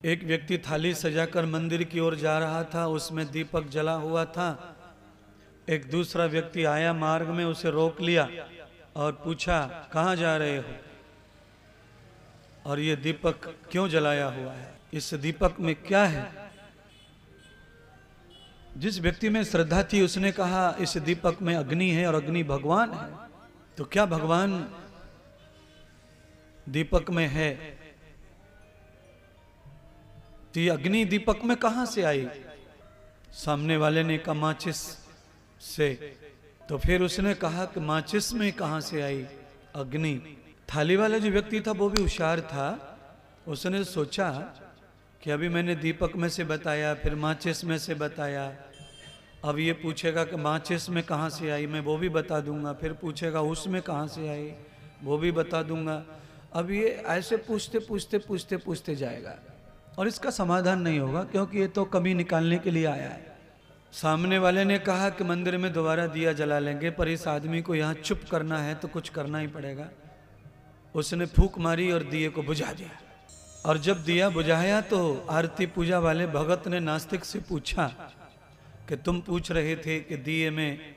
एक व्यक्ति थाली सजाकर मंदिर की ओर जा रहा था, उसमें दीपक जला हुआ था। एक दूसरा व्यक्ति आया, मार्ग में उसे रोक लिया और पूछा, कहाँ जा रहे हो और ये दीपक क्यों जलाया हुआ है, इस दीपक में क्या है? जिस व्यक्ति में श्रद्धा थी उसने कहा, इस दीपक में अग्नि है और अग्नि भगवान है। तो क्या भगवान दीपक में है? तो ये अग्नि दीपक में कहां से आई? सामने वाले ने कहा, माचिस से। तो फिर उसने कहा कि माचिस में कहां से आई अग्नि? थाली वाला जो व्यक्ति था वो भी होशियार था। उसने सोचा कि अभी मैंने दीपक में से बताया, फिर माचिस में से बताया, अब ये पूछेगा कि माचिस में कहां से आई, मैं वो भी बता दूंगा। फिर पूछेगा उसमें कहां से आई, वो भी बता दूंगा। अब ये ऐसे पूछते पूछते पूछते पूछते जाएगा और इसका समाधान नहीं होगा, क्योंकि ये तो कमी निकालने के लिए आया है। सामने वाले ने कहा कि मंदिर में दोबारा दिया जला लेंगे, पर इस आदमी को यहाँ चुप करना है तो कुछ करना ही पड़ेगा। उसने फूंक मारी और दिए को बुझा दिया। और जब दिया बुझाया तो आरती पूजा वाले भगत ने नास्तिक से पूछा कि तुम पूछ रहे थे कि दिए में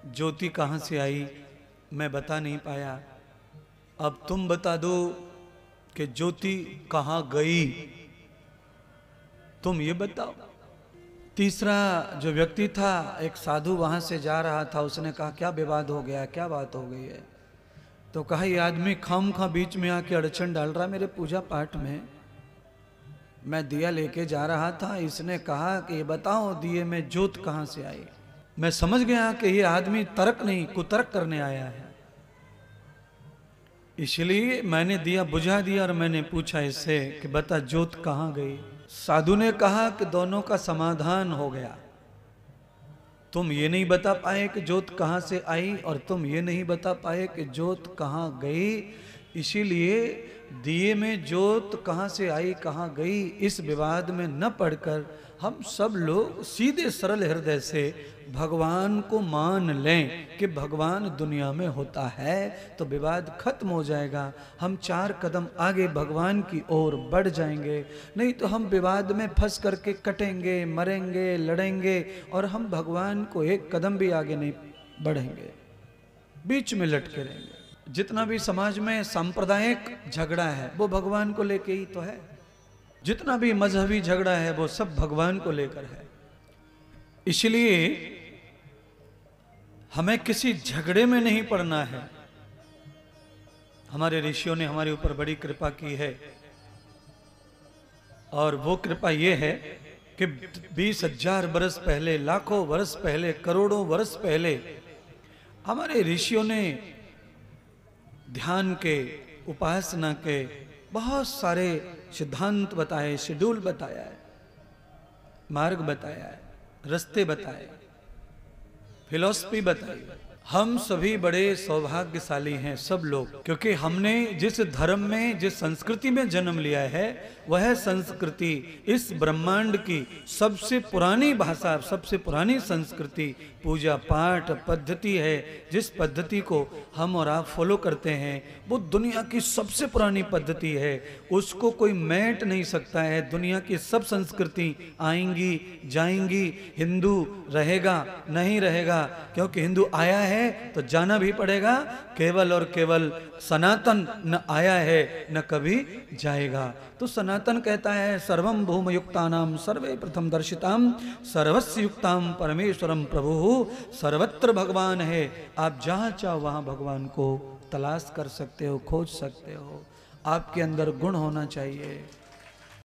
ज्योति कहाँ से आई, मैं बता नहीं पाया, अब तुम बता दो कि ज्योति कहाँ गई, तुम ये बताओ। तीसरा जो व्यक्ति था, एक साधु वहां से जा रहा था, उसने कहा, क्या विवाद हो गया, क्या बात हो गई है? तो कहा, ये आदमी खामखा बीच में आके अड़चन डाल रहा मेरे पूजा पाठ में। मैं दिया लेके जा रहा था, इसने कहा कि ये बताओ दिए में ज्योत कहां से आई। मैं समझ गया कि ये आदमी तर्क नहीं कुतर्क करने आया है, इसलिए मैंने दिया बुझा दिया और मैंने पूछा इससे कि बता ज्योत कहां गई। साधु ने कहा कि दोनों का समाधान हो गया। तुम ये नहीं बता पाए कि ज्योत कहां से आई और तुम ये नहीं बता पाए कि ज्योत कहां गई, इसीलिए दिए में ज्योत कहां से आई कहां गई इस विवाद में न पड़कर हम सब लोग सीधे सरल हृदय से भगवान को मान लें कि भगवान दुनिया में होता है, तो विवाद खत्म हो जाएगा। हम 4 कदम आगे भगवान की ओर बढ़ जाएंगे। नहीं तो हम विवाद में फंस करके कटेंगे, मरेंगे, लड़ेंगे और हम भगवान को 1 कदम भी आगे नहीं बढ़ेंगे, बीच में लटके रहेंगे। जितना भी समाज में सांप्रदायिक झगड़ा है वो भगवान को लेके ही तो है। जितना भी मजहबी झगड़ा है वो सब भगवान को लेकर है। इसलिए हमें किसी झगड़े में नहीं पड़ना है। हमारे ऋषियों ने हमारे ऊपर बड़ी कृपा की है और वो कृपा ये है कि 20,000 वर्ष पहले, लाखों वर्ष पहले, करोड़ों वर्ष पहले हमारे ऋषियों ने ध्यान के, उपासना के बहुत सारे सिद्धांत बताए, शेड्यूल बताया है, मार्ग बताया है, रास्ते बताए, फिलॉसफी बताई। हम सभी बड़े सौभाग्यशाली हैं सब लोग, क्योंकि हमने जिस धर्म में, जिस संस्कृति में जन्म लिया है वह संस्कृति इस ब्रह्मांड की सबसे पुरानी भाषा, सबसे पुरानी संस्कृति, पूजा पाठ पद्धति है। जिस पद्धति को हम और आप फॉलो करते हैं वो दुनिया की सबसे पुरानी पद्धति है, उसको कोई मैट नहीं सकता है। दुनिया की सब संस्कृति आएंगी जाएंगी, हिंदू रहेगा नहीं रहेगा, क्योंकि हिंदू आया है तो जाना भी पड़ेगा। केवल और केवल सनातन न आया है न कभी जाएगा। तो सनातन कहता है, सर्वम भूम युक्तानाम सर्वे प्रथम दर्शिताम सर्वस्य युक्ताम परमेश्वरम प्रभु। सर्वत्र भगवान है, आप जहां चाहो वहां भगवान को तलाश कर सकते हो, खोज सकते हो। आपके अंदर गुण होना चाहिए,